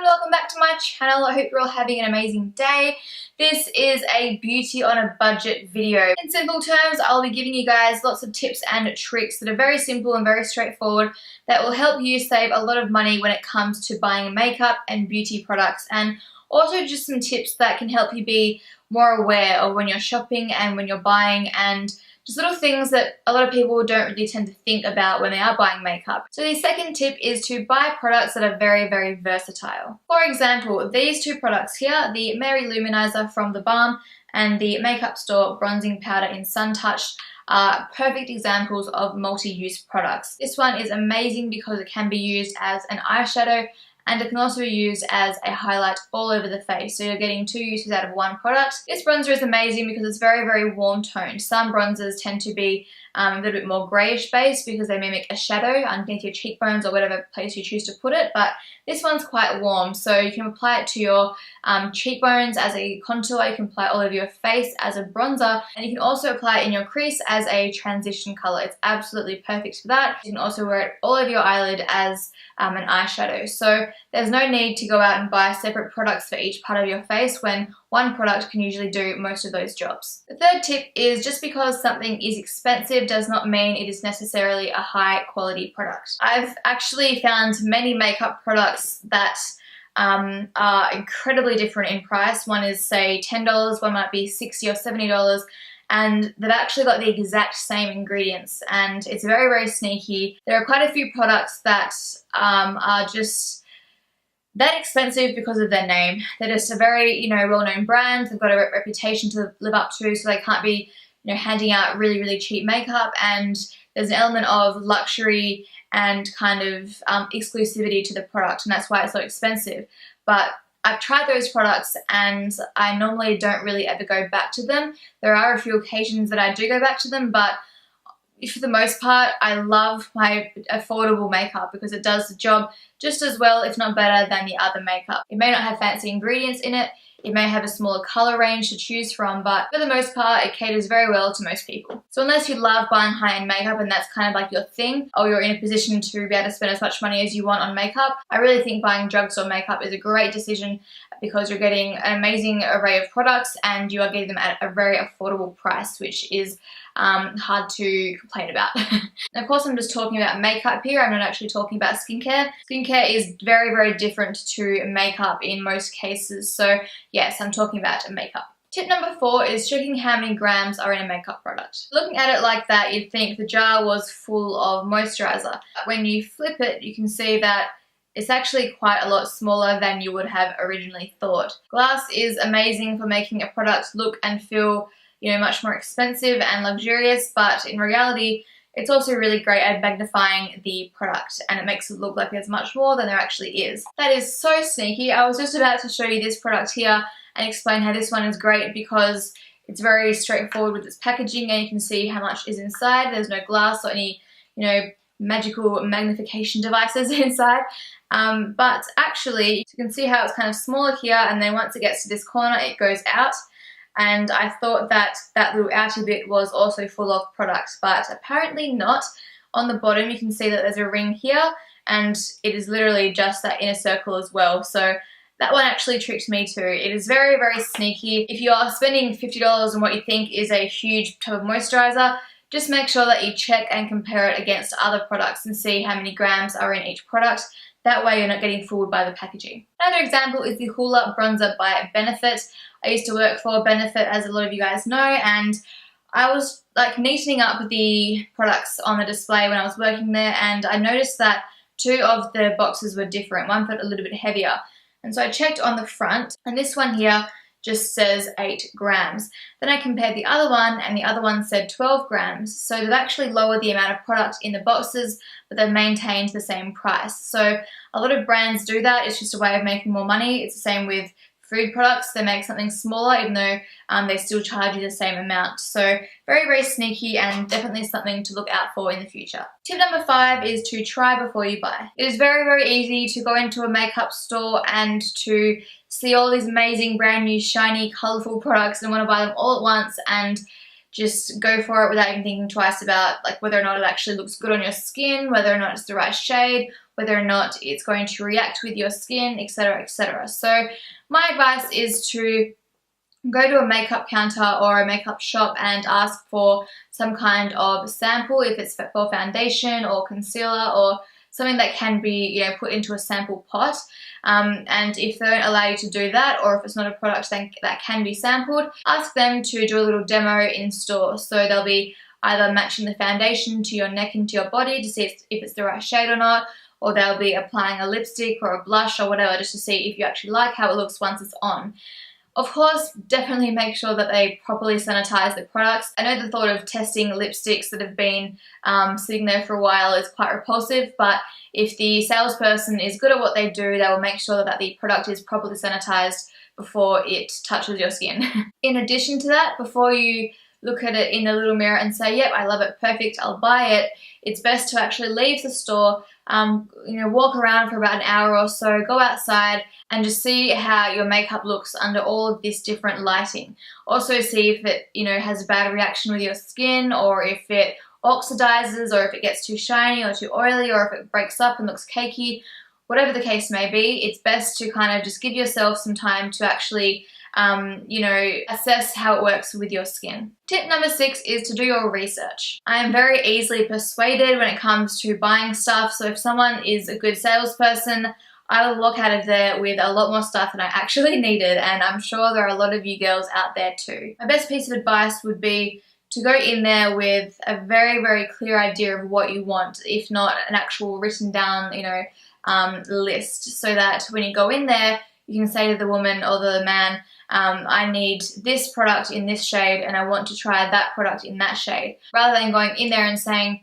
welcome back to my channel. I hope you're all having an amazing day. This is a beauty on a budget video. In simple terms, I'll be giving you guys lots of tips and tricks that are very simple and very straightforward that will help you save a lot of money when it comes to buying makeup and beauty products, and also just some tips that can help you be more aware of when you're shopping and when you're buying, and just little things that a lot of people don't really tend to think about when they are buying makeup. So the second tip is to buy products that are very, very versatile. For example, these two products here, the Mary Luminizer from The Balm and the Makeup Store Bronzing Powder in Sun Touched, are perfect examples of multi-use products. This one is amazing because it can be used as an eyeshadow, and it can also be used as a highlight all over the face, so you're getting two uses out of one product. This bronzer is amazing because it's very, very warm toned. Some bronzers tend to be a little bit more greyish base because they mimic a shadow underneath your cheekbones or whatever place you choose to put it, but this one's quite warm, so you can apply it to your cheekbones as a contour, you can apply it all over your face as a bronzer, and you can also apply it in your crease as a transition colour. It's absolutely perfect for that. You can also wear it all over your eyelid as an eyeshadow. So there's no need to go out and buy separate products for each part of your face when one product can usually do most of those jobs. The third tip is just because something is expensive does not mean it is necessarily a high quality product. I've actually found many makeup products that are incredibly different in price. One is say $10, one might be $60 or $70, and they've actually got the exact same ingredients, and it's very, very sneaky. There are quite a few products that are just that expensive because of their name. They're just a very, well-known brand. They've got a reputation to live up to, so they can't be, handing out really, really cheap makeup, and there's an element of luxury and kind of exclusivity to the product, and that's why it's so expensive. But I've tried those products and I normally don't really ever go back to them. There are a few occasions that I do go back to them, but for the most part, I love my affordable makeup because it does the job just as well, if not better, than the other makeup. It may not have fancy ingredients in it, it may have a smaller color range to choose from, but for the most part, it caters very well to most people. So unless you love buying high-end makeup and that's kind of like your thing, or you're in a position to be able to spend as much money as you want on makeup, I really think buying drugstore makeup is a great decision because you're getting an amazing array of products and you are getting them at a very affordable price, which is hard to complain about. And of course, I'm just talking about makeup here. I'm not actually talking about skincare. Skincare is very, very different to makeup in most cases. So yes, I'm talking about makeup. Tip number 4 is checking how many grams are in a makeup product. Looking at it like that, you'd think the jar was full of moisturizer. When you flip it, you can see that it's actually quite a lot smaller than you would have originally thought. Glass is amazing for making a product look and feel much more expensive and luxurious, but in reality, it's also really great at magnifying the product, and it makes it look like there's much more than there actually is. That is so sneaky. I was just about to show you this product here and explain how this one is great because it's very straightforward with its packaging and you can see how much is inside. There's no glass or any, magical magnification devices inside. But actually, you can see how it's kind of smaller here, and then once it gets to this corner, it goes out. And I thought that that little outer bit was also full of products, but apparently not. On the bottom, you can see that there's a ring here, and it is literally just that inner circle as well. So that one actually tricked me too. It is very, very sneaky. If you are spending $50 on what you think is a huge tub of moisturizer, just make sure that you check and compare it against other products and see how many grams are in each product. That way you're not getting fooled by the packaging. Another example is the Hoola Bronzer by Benefit. I used to work for Benefit, as a lot of you guys know, and I was like neatening up the products on the display when I was working there, and I noticed that 2 of the boxes were different. One felt a little bit heavier. And so I checked on the front, and this one here just says 8 grams. Then I compared the other one, and the other one said 12 grams. So they've actually lowered the amount of product in the boxes, but they've maintained the same price. So a lot of brands do that. It's just a way of making more money. It's the same with food products. They make something smaller even though they still charge you the same amount. So very, very sneaky and definitely something to look out for in the future. Tip number 5 is to try before you buy. It is very, very easy to go into a makeup store and to see all these amazing brand new shiny colourful products and want to buy them all at once and just go for it without even thinking twice about like whether or not it actually looks good on your skin, whether or not it's the right shade, whether or not it's going to react with your skin, etc, etc. So my advice is to go to a makeup counter or a makeup shop and ask for some kind of sample, if it's for foundation or concealer or something that can be, put into a sample pot. And if they don't allow you to do that, or if it's not a product that can be sampled, ask them to do a little demo in store. So they'll be either matching the foundation to your neck and to your body to see if it's the right shade or not, or they'll be applying a lipstick or a blush or whatever just to see if you actually like how it looks once it's on. Of course, definitely make sure that they properly sanitize the products. I know the thought of testing lipsticks that have been sitting there for a while is quite repulsive, but if the salesperson is good at what they do, they will make sure that the product is properly sanitized before it touches your skin. In addition to that, before you look at it in a little mirror and say, yep, I love it, perfect, I'll buy it, it's best to actually leave the store, walk around for about an hour or so, go outside and just see how your makeup looks under all of this different lighting. Also see if it, has a bad reaction with your skin, or if it oxidizes, or if it gets too shiny or too oily, or if it breaks up and looks cakey. Whatever the case may be, it's best to kind of just give yourself some time to actually assess how it works with your skin. Tip number 6 is to do your research. I am very easily persuaded when it comes to buying stuff, so if someone is a good salesperson, I will walk out of there with a lot more stuff than I actually needed, and I'm sure there are a lot of you girls out there too. My best piece of advice would be to go in there with a very, very clear idea of what you want, if not an actual written down, list, so that when you go in there, you can say to the woman or the man, I need this product in this shade and I want to try that product in that shade. Rather than going in there and saying,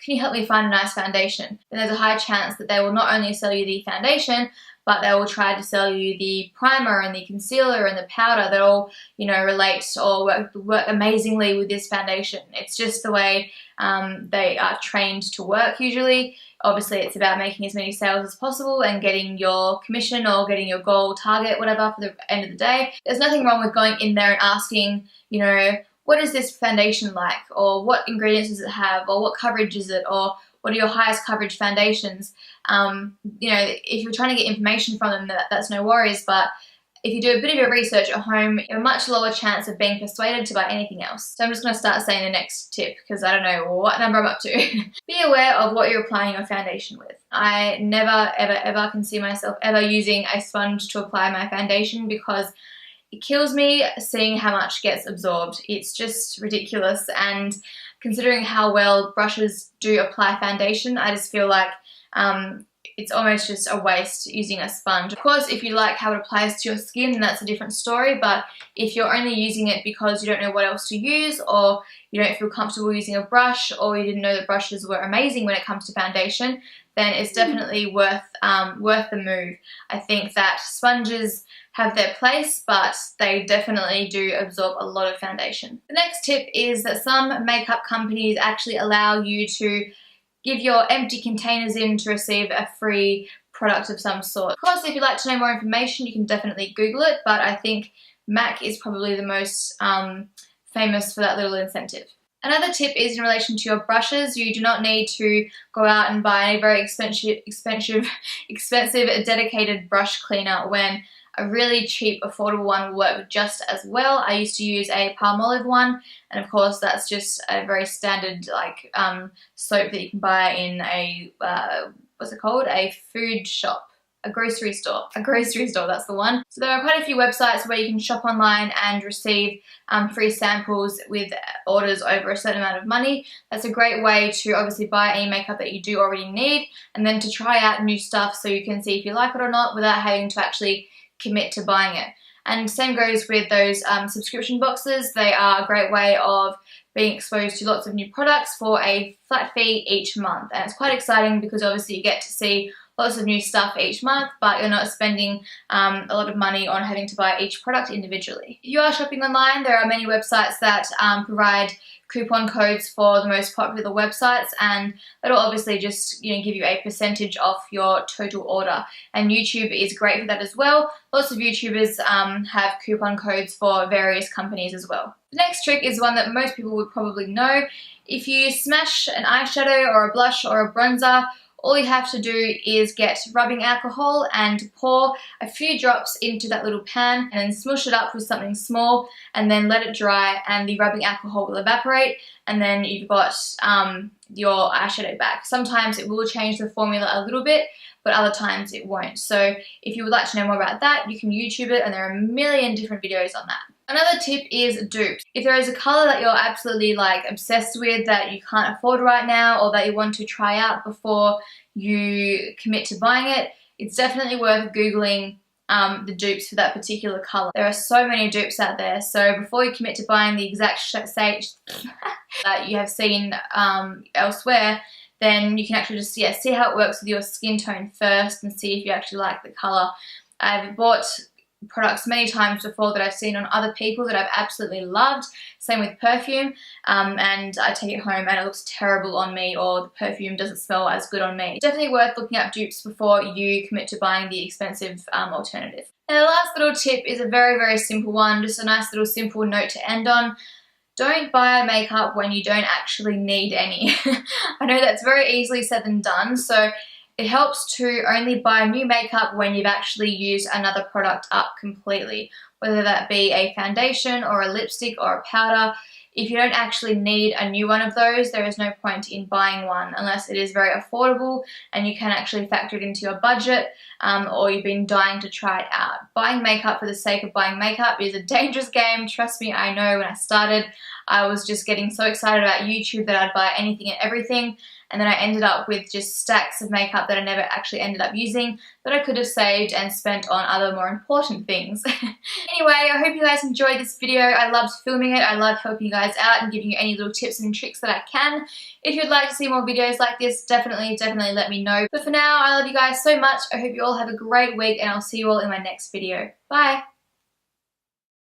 can you help me find a nice foundation? Then there's a high chance that they will not only sell you the foundation, but they will try to sell you the primer and the concealer and the powder that all, relate or work amazingly with this foundation. It's just the way they are trained to work usually. Obviously, it's about making as many sales as possible and getting your commission or getting your goal target, whatever, for the end of the day. There's nothing wrong with going in there and asking, what is this foundation like? Or what ingredients does it have? Or what coverage is it? Or what are your highest coverage foundations? If you're trying to get information from them, that's no worries, but if you do a bit of your research at home, you have a much lower chance of being persuaded to buy anything else. So I'm just going to start saying the next tip because I don't know what number I'm up to. Be aware of what you're applying your foundation with. I never, ever, ever can see myself ever using a sponge to apply my foundation because it kills me seeing how much gets absorbed. It's just ridiculous, and considering how well brushes do apply foundation, I just feel like it's almost just a waste using a sponge. Of course, if you like how it applies to your skin, then that's a different story, but if you're only using it because you don't know what else to use, or you don't feel comfortable using a brush, or you didn't know that brushes were amazing when it comes to foundation, then it's definitely worth the move. I think that sponges have their place, but they definitely do absorb a lot of foundation. The next tip is that some makeup companies actually allow you to give your empty containers in to receive a free product of some sort. Of course, if you'd like to know more information, you can definitely Google it, but I think MAC is probably the most famous for that little incentive. Another tip is in relation to your brushes. You do not need to go out and buy a very expensive dedicated brush cleaner when a really cheap, affordable one will work just as well. I used to use a Palmolive one, and of course that's just a very standard soap that you can buy in a, what's it called? A food shop. A grocery store, that's the one. So there are quite a few websites where you can shop online and receive free samples with orders over a certain amount of money. That's a great way to obviously buy any makeup that you do already need, and then to try out new stuff so you can see if you like it or not without having to actually commit to buying it. And same goes with those subscription boxes. They are a great way of being exposed to lots of new products for a flat fee each month, and it's quite exciting because obviously you get to see lots of new stuff each month, but you're not spending a lot of money on having to buy each product individually. If you are shopping online, there are many websites that provide coupon codes for the most popular websites, and that'll obviously just give you a percentage off your total order. And YouTube is great for that as well. Lots of YouTubers have coupon codes for various companies as well. The next trick is one that most people would probably know. If you smash an eyeshadow or a blush or a bronzer, all you have to do is get rubbing alcohol and pour a few drops into that little pan and then smush it up with something small and then let it dry, and the rubbing alcohol will evaporate, and then you've got your eyeshadow back. Sometimes it will change the formula a little bit, but other times it won't. So if you would like to know more about that, you can YouTube it, and there are a million different videos on that. Another tip is dupes. If there is a color that you're absolutely obsessed with that you can't afford right now, or that you want to try out before you commit to buying it, it's definitely worth Googling the dupes for that particular color. There are so many dupes out there, so before you commit to buying the exact shade that you have seen elsewhere, then you can actually just see how it works with your skin tone first and see if you actually like the color. I've bought products many times before that I've seen on other people that I've absolutely loved. Same with perfume, and I take it home and it looks terrible on me, or the perfume doesn't smell as good on me. Definitely worth looking up dupes before you commit to buying the expensive alternative. And the last little tip is a very, very simple one, just a nice little simple note to end on. Don't buy makeup when you don't actually need any. I know that's very easily said than done, so it helps to only buy new makeup when you've actually used another product up completely, whether that be a foundation or a lipstick or a powder. If you don't actually need a new one of those, there is no point in buying one unless it is very affordable and you can actually factor it into your budget, or you've been dying to try it out. Buying makeup for the sake of buying makeup is a dangerous game. Trust me, I know. When I started, I was just getting so excited about YouTube that I'd buy anything and everything, and then I ended up with just stacks of makeup that I never actually ended up using, that I could have saved and spent on other more important things. Anyway, I hope you guys enjoyed this video. I loved filming it. I love helping you guys out and giving you any little tips and tricks that I can. If you'd like to see more videos like this, definitely let me know. But for now, I love you guys so much. I hope you all have a great week, and I'll see you all in my next video. Bye!